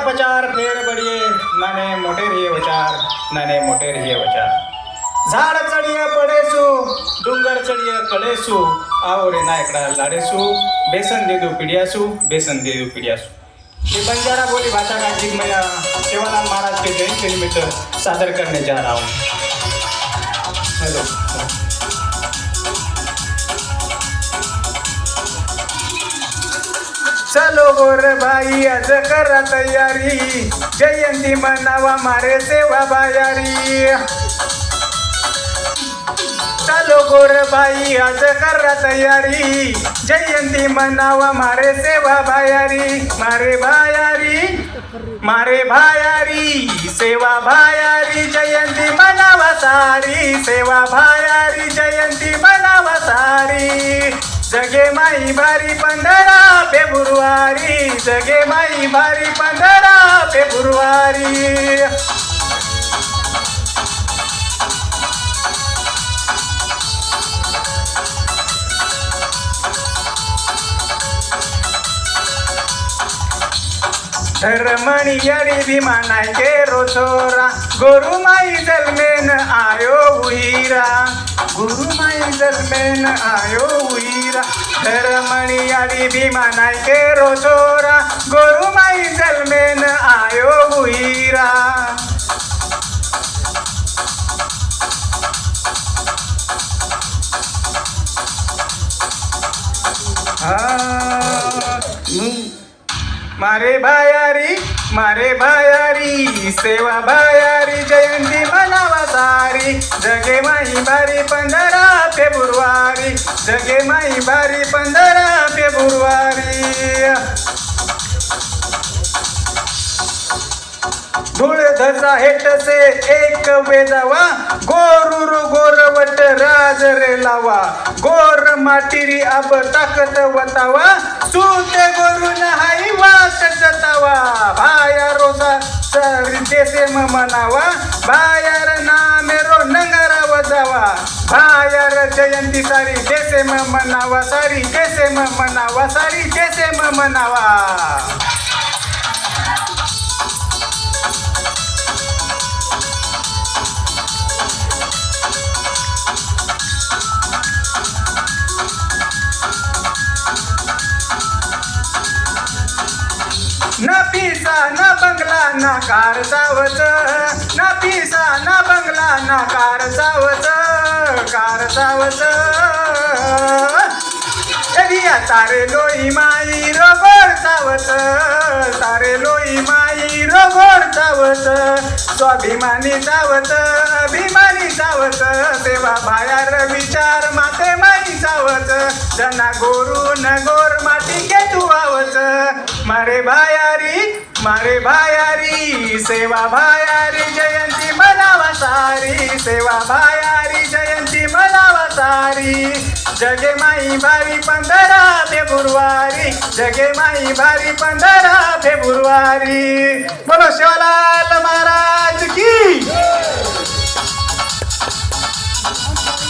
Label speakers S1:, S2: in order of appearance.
S1: पचार फेर बढिये नाने मोठे रिये वचार नाने मोठे रिये वचार झाड चढिय पडेसू डुंगर चढिय कळेसू आओ रे नायकडा लाडेसू बेसन दे दो पिडियासू बेसन दे दो पिडियासू ये बंजारा बोली भाषा का गीत मैं सेवालाल महाराज के जयंती के निमित्त सादर करने जा रहा हूँ। हेलो चलो गोर भाई आज करा तयारी जयंती मनावा मारे सेवा बायारी चलो गोर भाई आज करा तयारी जयंती मनावा मारे सेवा बायारी मारे भायारी सेवा भायारी जयंती मनावा सारी सेवा भायारी जयंती मनावा सारी जगे माई बारी 15 फेब्रुवारी जगे माई बारी 15 फेब्रुवारी धर्मणी यारी भीमा नाय के रोछोरा गुरु माई जलमेन आयो हुईरा गुरु माई जलमेन आयो हुईरा धर्मणी यारी भीमा नाय के रोछोरा गुरु माई जलमेन आयो हुईरा मारे भायारी सेवा भायारी जयंती मनावा सारी जगे माई बारी 15 फेब्रुवारी जगे माई बारी 15 फेब्रुवारी धूळ धजा हेट से एक वेजावा गोरुरु गोरवट राज रे लावा गोर माटिरी अब ताकत वतावा सूते गोरु नहाई वाट जतावा भाया रोसा सारी देसे मनावा भायार नामेरो नंगरा वजावा भायार जयंती सारी देसे मनावा सारी देसे मनावा सारी देसे मनावा ना पिसा ना बंगला ना कार जावच ना पिसा ना बंगला ना कार जावच एरिया तारे लोई माई रोगोड जावच तारे लोई माई रोगोड जावच स्वाभिमानी जावच अभिमानी जावच सेवा भायार विचार माते माई जावच जना गोरू न गोर माटी के आवच मारे भायारी सेवा भायारी जयंती मनावा सारी सेवा भायारी जयंती मनावा सारी जगे माई बारी 15 फेब्रुवारी जगे माई बारी 15 फेब्रुवारी बोलो शिवलाल महाराज की